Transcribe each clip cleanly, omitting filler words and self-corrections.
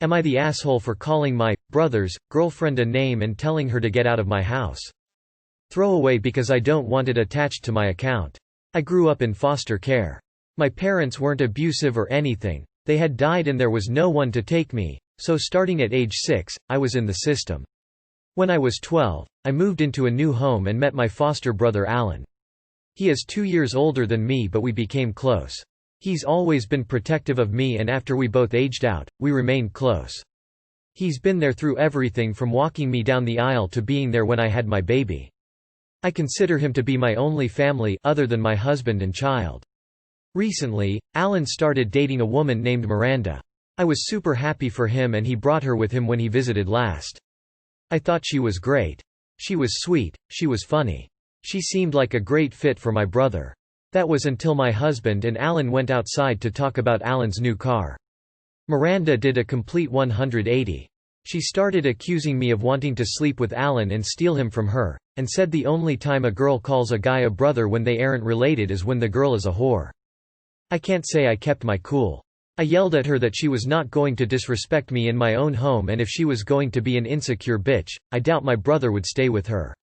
Am I the asshole for calling my brother's girlfriend a name and telling her to get out of my house? Throw away because I don't want it attached to my account. I grew up in foster care. My parents weren't abusive or anything, they had died and there was no one to take me, so starting at age 6, I was in the system. When I was 12, I moved into a new home and met my foster brother Alan. He is 2 years older than me but we became close. He's always been protective of me and after we both aged out, we remained close. He's been there through everything from walking me down the aisle to being there when I had my baby. I consider him to be my only family other than my husband and child. Recently, Alan started dating a woman named Miranda. I was super happy for him and he brought her with him when he visited last. I thought she was great. She was sweet, she was funny. She seemed like a great fit for my brother. That was until my husband and Alan went outside to talk about Alan's new car. Miranda did a complete 180. She started accusing me of wanting to sleep with Alan and steal him from her, and said the only time a girl calls a guy a brother when they aren't related is when the girl is a whore. I can't say I kept my cool. I yelled at her that she was not going to disrespect me in my own home and if she was going to be an insecure bitch, I doubt my brother would stay with her.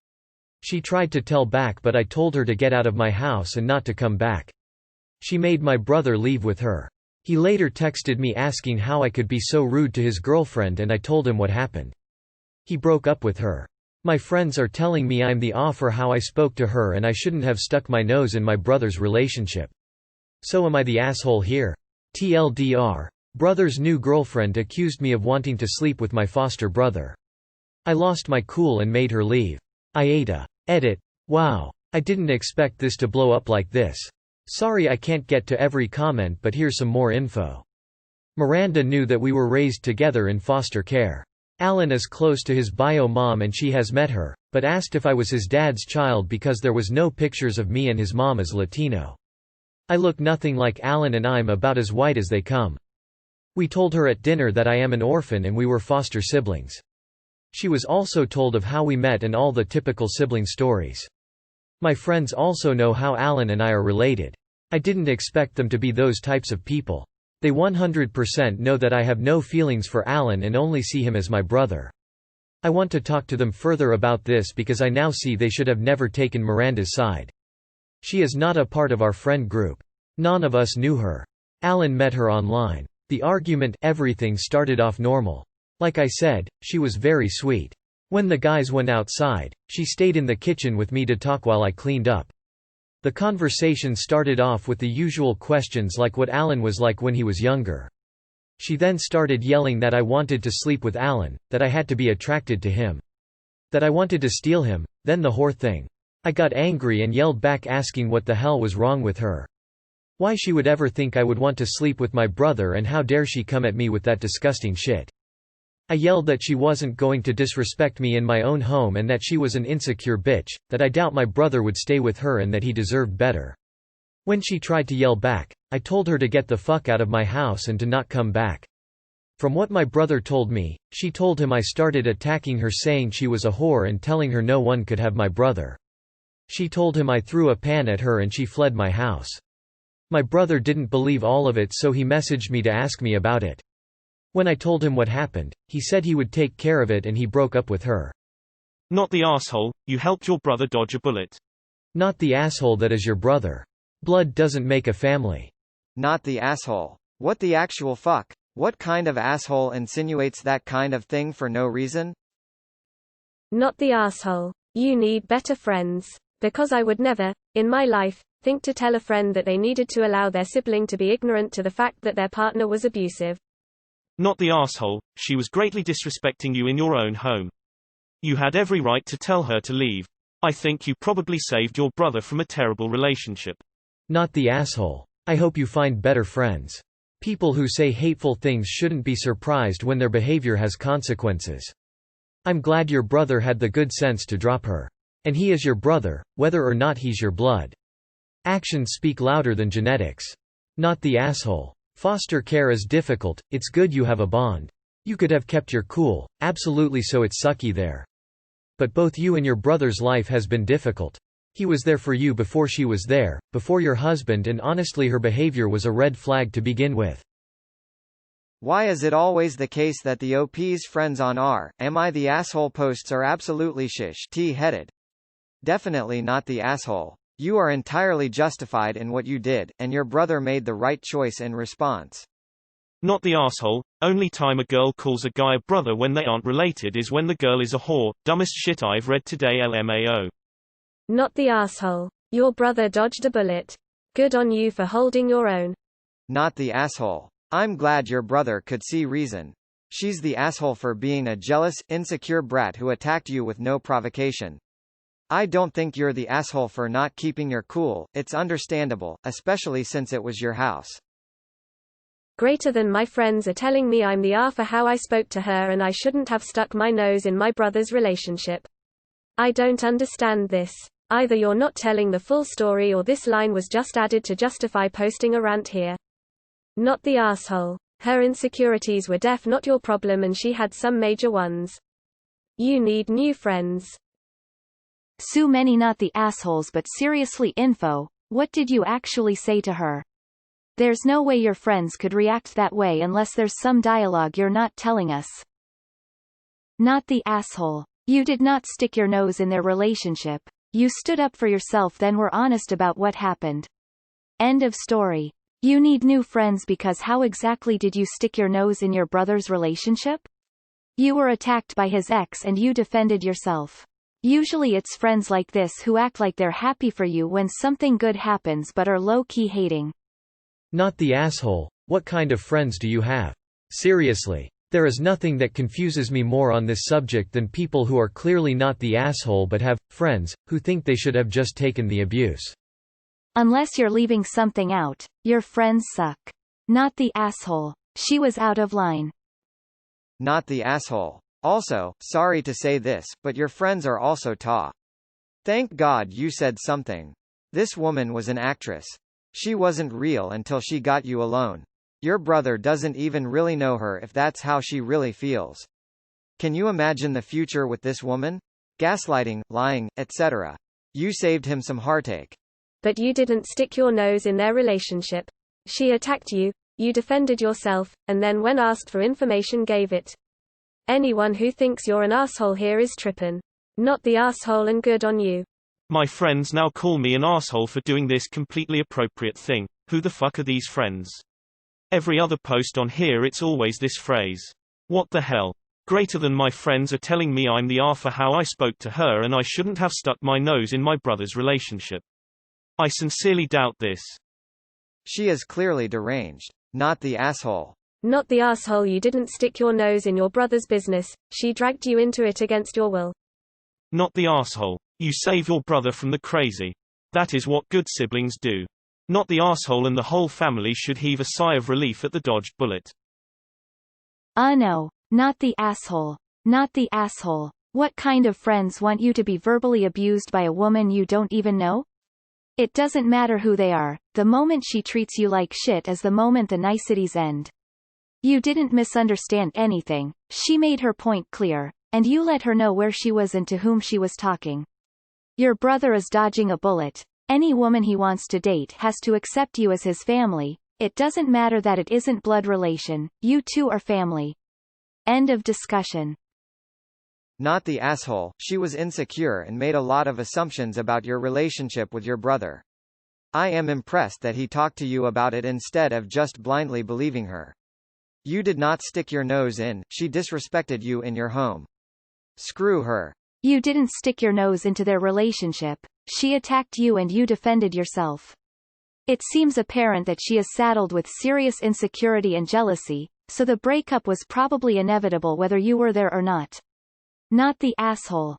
She tried to tell back but I told her to get out of my house and not to come back. She made my brother leave with her. He later texted me asking how I could be so rude to his girlfriend and I told him what happened. He broke up with her. My friends are telling me I'm the off for how I spoke to her and I shouldn't have stuck my nose in my brother's relationship. So am I the asshole here? TLDR. Brother's new girlfriend accused me of wanting to sleep with my foster brother. I lost my cool and made her leave. AITA. Edit. Wow. I didn't expect this to blow up like this. Sorry I can't get to every comment but here's some more info. Miranda knew that we were raised together in foster care. Alan is close to his bio mom and she has met her, but asked if I was his dad's child because there was no pictures of me and his mom as Latino. I look nothing like Alan and I'm about as white as they come. We told her at dinner that I am an orphan and we were foster siblings. She was also told of how we met and all the typical sibling stories. My friends also know how Alan and I are related. I didn't expect them to be those types of people. They 100% know that I have no feelings for Alan and only see him as my brother. I want to talk to them further about this because I now see they should have never taken Miranda's side. She is not a part of our friend group. None of us knew her. Alan met her online. The argument, everything started off normal. Like I said, she was very sweet. When the guys went outside, she stayed in the kitchen with me to talk while I cleaned up. The conversation started off with the usual questions like what Alan was like when he was younger. She then started yelling that I wanted to sleep with Alan, that I had to be attracted to him. That I wanted to steal him, then the whore thing. I got angry and yelled back asking what the hell was wrong with her. Why she would ever think I would want to sleep with my brother and how dare she come at me with that disgusting shit. I yelled that she wasn't going to disrespect me in my own home and that she was an insecure bitch, that I doubt my brother would stay with her and that he deserved better. When she tried to yell back, I told her to get the fuck out of my house and to not come back. From what my brother told me, she told him I started attacking her saying she was a whore and telling her no one could have my brother. She told him I threw a pan at her and she fled my house. My brother didn't believe all of it so he messaged me to ask me about it. When I told him what happened, he said he would take care of it and he broke up with her. Not the asshole, you helped your brother dodge a bullet. Not the asshole that is your brother. Blood doesn't make a family. Not the asshole. What the actual fuck? What kind of asshole insinuates that kind of thing for no reason? Not the asshole. You need better friends. Because I would never, in my life, think to tell a friend that they needed to allow their sibling to be ignorant to the fact that their partner was abusive. Not the asshole, she was greatly disrespecting you in your own home. You had every right to tell her to leave. I think you probably saved your brother from a terrible relationship. Not the asshole. I hope you find better friends. People who say hateful things shouldn't be surprised when their behavior has consequences. I'm glad your brother had the good sense to drop her. And he is your brother, whether or not he's your blood. Actions speak louder than genetics. Not the asshole. Foster care is difficult, it's good you have a bond. You could have kept your cool, absolutely, so it's sucky there. But both you and your brother's life has been difficult. He was there for you before she was there, before your husband, and honestly her behavior was a red flag to begin with. Why is it always the case that the OP's friends on R, am I the asshole posts are absolutely shish-t-headed? Definitely not the asshole. You are entirely justified in what you did, and your brother made the right choice in response. Not the asshole. Only time a girl calls a guy a brother when they aren't related is when the girl is a whore. Dumbest shit I've read today LMAO. Not the asshole. Your brother dodged a bullet. Good on you for holding your own. Not the asshole. I'm glad your brother could see reason. She's the asshole for being a jealous, insecure brat who attacked you with no provocation. I don't think you're the asshole for not keeping your cool, it's understandable, especially since it was your house. Greater than my friends are telling me I'm the R for how I spoke to her and I shouldn't have stuck my nose in my brother's relationship. I don't understand this. Either you're not telling the full story or this line was just added to justify posting a rant here. Not the asshole. Her insecurities were not your problem and she had some major ones. You need new friends. So many not the assholes but seriously info, what did you actually say to her? There's no way your friends could react that way unless there's some dialogue you're not telling us. Not the asshole. You did not stick your nose in their relationship. You stood up for yourself then were honest about what happened. End of story. You need new friends because how exactly did you stick your nose in your brother's relationship? You were attacked by his ex and you defended yourself. Usually it's friends like this who act like they're happy for you when something good happens but are low-key hating. Not the asshole. What kind of friends do you have? Seriously. There is nothing that confuses me more on this subject than people who are clearly not the asshole but have friends who think they should have just taken the abuse. Unless you're leaving something out, your friends suck. Not the asshole. She was out of line. Not the asshole. Also, sorry to say this, but your friends are also ta. Thank God you said something. This woman was an actress. She wasn't real until she got you alone. Your brother doesn't even really know her if that's how she really feels. Can you imagine the future with this woman? Gaslighting, lying, etc. You saved him some heartache. But you didn't stick your nose in their relationship. She attacked you, you defended yourself, and then when asked for information gave it. Anyone who thinks you're an asshole here is trippin'. Not the asshole and good on you. My friends now call me an asshole for doing this completely appropriate thing. Who the fuck are these friends? Every other post on here it's always this phrase. What the hell? Greater than my friends are telling me I'm the R for how I spoke to her and I shouldn't have stuck my nose in my brother's relationship. I sincerely doubt this. She is clearly deranged. Not the asshole. Not the asshole. You didn't stick your nose in your brother's business, she dragged you into it against your will. Not the asshole. You save your brother from the crazy. That is what good siblings do. Not the asshole, and the whole family should heave a sigh of relief at the dodged bullet. No, not the asshole. Not the asshole. What kind of friends want you to be verbally abused by a woman you don't even know? It doesn't matter who they are, the moment she treats you like shit is the moment the niceties end. You didn't misunderstand anything, she made her point clear, and you let her know where she was and to whom she was talking. Your brother is dodging a bullet. Any woman he wants to date has to accept you as his family. It doesn't matter that it isn't blood relation, you two are family. End of discussion. Not the asshole. She was insecure and made a lot of assumptions about your relationship with your brother. I am impressed that he talked to you about it instead of just blindly believing her. You did not stick your nose in, she disrespected you in your home. Screw her. You didn't stick your nose into their relationship, she attacked you and you defended yourself. It seems apparent that she is saddled with serious insecurity and jealousy, so the breakup was probably inevitable whether you were there or not. Not the asshole.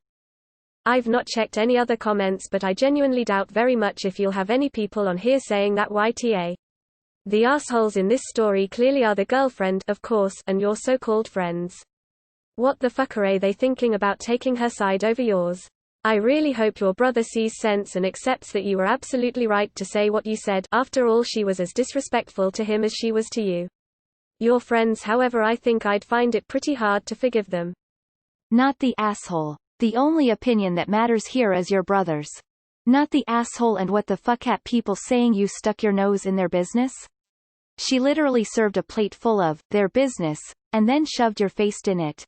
I've not checked any other comments, but I genuinely doubt very much if you'll have any people on here saying that YTA. The assholes in this story clearly are the girlfriend, of course, and your so-called friends. What the fuck are they thinking about taking her side over yours? I really hope your brother sees sense and accepts that you were absolutely right to say what you said. After all, she was as disrespectful to him as she was to you. Your friends, however, I think I'd find it pretty hard to forgive them. Not the asshole. The only opinion that matters here is your brother's. Not the asshole, and what the fuck at people saying you stuck your nose in their business? She literally served a plate full of their business, and then shoved your face in it.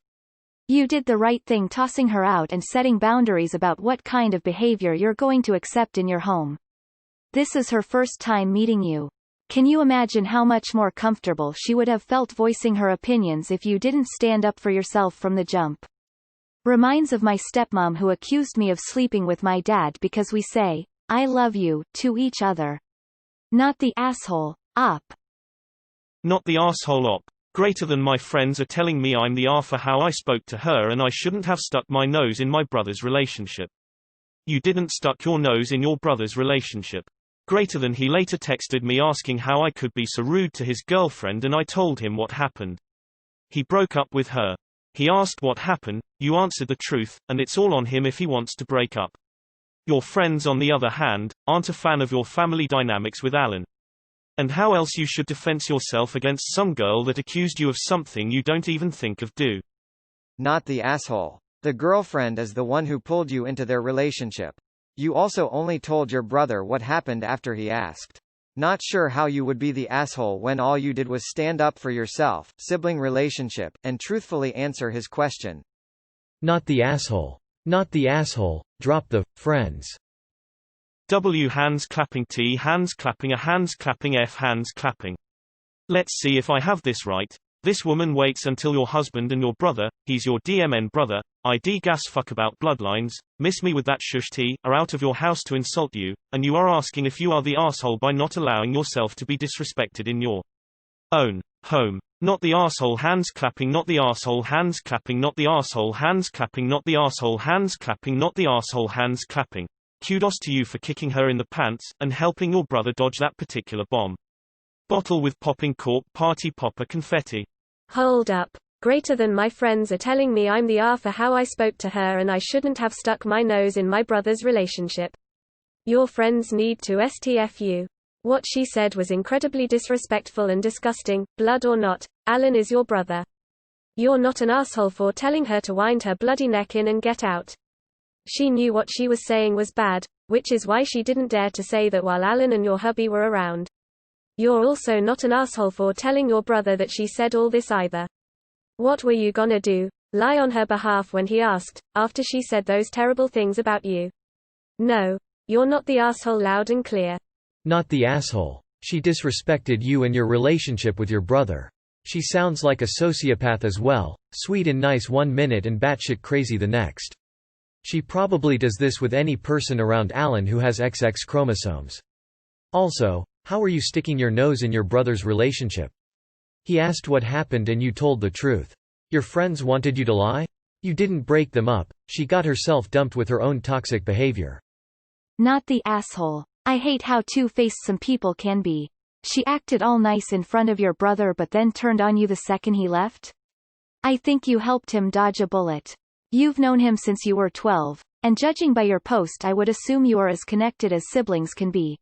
You did the right thing tossing her out and setting boundaries about what kind of behavior you're going to accept in your home. This is her first time meeting you. Can you imagine how much more comfortable she would have felt voicing her opinions if you didn't stand up for yourself from the jump? Reminds of my stepmom who accused me of sleeping with my dad because we say, "I love you," to each other. Not the asshole. Op. Not the asshole op. Greater than my friends are telling me I'm the R for how I spoke to her and I shouldn't have stuck my nose in my brother's relationship. You didn't stuck your nose in your brother's relationship. Greater than he later texted me asking how I could be so rude to his girlfriend and I told him what happened. He broke up with her. He asked what happened, you answered the truth, and it's all on him if he wants to break up. Your friends on the other hand, aren't a fan of your family dynamics with Alan. And how else you should defense yourself against some girl that accused you of something you don't even think of do. Not the asshole. The girlfriend is the one who pulled you into their relationship. You also only told your brother what happened after he asked. Not sure how you would be the asshole when all you did was stand up for yourself, sibling relationship, and truthfully answer his question. Not the asshole. Not the asshole. Drop the friends. W hands clapping T hands clapping A hands clapping F hands clapping. Let's see if I have this right. This woman waits until your husband and your brother, he's your DMN brother, ID gas fuck about bloodlines, miss me with that shush T, are out of your house to insult you, and you are asking if you are the asshole by not allowing yourself to be disrespected in your own home. Not the asshole hands clapping. Not the asshole hands clapping. Not the asshole hands clapping. Not the asshole hands clapping. Not the asshole hands clapping. Kudos to you for kicking her in the pants, and helping your brother dodge that particular bomb. Bottle with popping cork party popper confetti. Hold up. Greater than my friends are telling me I'm the R for how I spoke to her and I shouldn't have stuck my nose in my brother's relationship. Your friends need to STFU. What she said was incredibly disrespectful and disgusting, blood or not, Alan is your brother. You're not an asshole for telling her to wind her bloody neck in and get out. She knew what she was saying was bad, which is why she didn't dare to say that while Alan and your hubby were around. You're also not an asshole for telling your brother that she said all this either. What were you gonna do? Lie on her behalf when he asked, after she said those terrible things about you? No. You're not the asshole loud and clear. Not the asshole. She disrespected you and your relationship with your brother. She sounds like a sociopath as well, sweet and nice one minute and batshit crazy the next. She probably does this with any person around Alan who has XX chromosomes. Also, how are you sticking your nose in your brother's relationship? He asked what happened and you told the truth. Your friends wanted you to lie? You didn't break them up, she got herself dumped with her own toxic behavior. Not the asshole. I hate how two-faced some people can be. She acted all nice in front of your brother but then turned on you the second he left? I think you helped him dodge a bullet. You've known him since you were 12, and judging by your post I would assume you are as connected as siblings can be.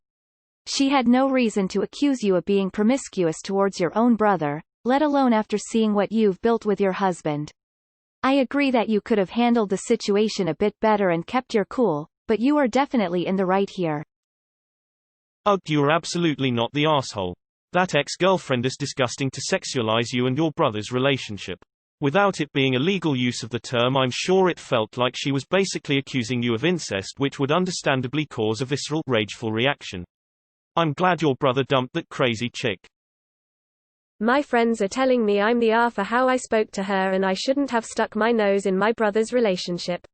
She had no reason to accuse you of being promiscuous towards your own brother, let alone after seeing what you've built with your husband. I agree that you could have handled the situation a bit better and kept your cool, but you are definitely in the right here. Ugh, you're absolutely not the asshole. That ex-girlfriend is disgusting to sexualize you and your brother's relationship. Without it being a legal use of the term, I'm sure it felt like she was basically accusing you of incest, which would understandably cause a visceral, rageful reaction. I'm glad your brother dumped that crazy chick. My friends are telling me I'm the R for how I spoke to her and I shouldn't have stuck my nose in my brother's relationship.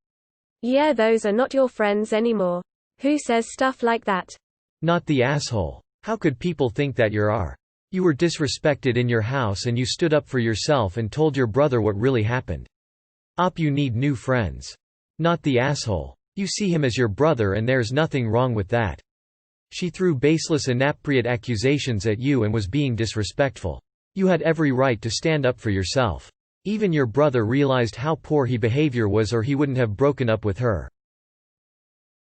Yeah, those are not your friends anymore. Who says stuff like that? Not the asshole. How could people think that you're R? You were disrespected in your house and you stood up for yourself and told your brother what really happened. Op, you need new friends. Not the asshole. You see him as your brother and there's nothing wrong with that. She threw baseless inappropriate accusations at you and was being disrespectful. You had every right to stand up for yourself. Even your brother realized how poor his behavior was or he wouldn't have broken up with her.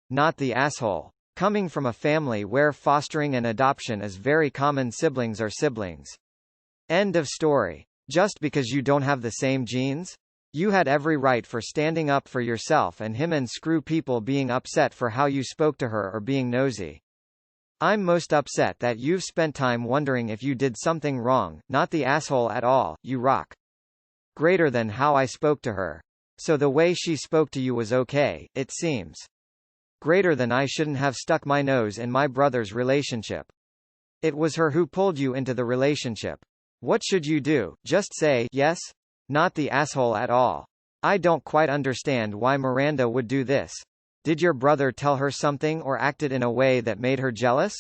Not the asshole. Coming from a family where fostering and adoption is very common, siblings are siblings. End of story. Just because you don't have the same genes? You had every right for standing up for yourself and him, and screw people being upset for how you spoke to her or being nosy. I'm most upset that you've spent time wondering if you did something wrong, not the asshole at all, you rock. Greater than how I spoke to her. So the way she spoke to you was okay, it seems. Greater than I shouldn't have stuck my nose in my brother's relationship. It was her who pulled you into the relationship. What should you do, just say, yes? Not the asshole at all. I don't quite understand why Miranda would do this. Did your brother tell her something or acted in a way that made her jealous?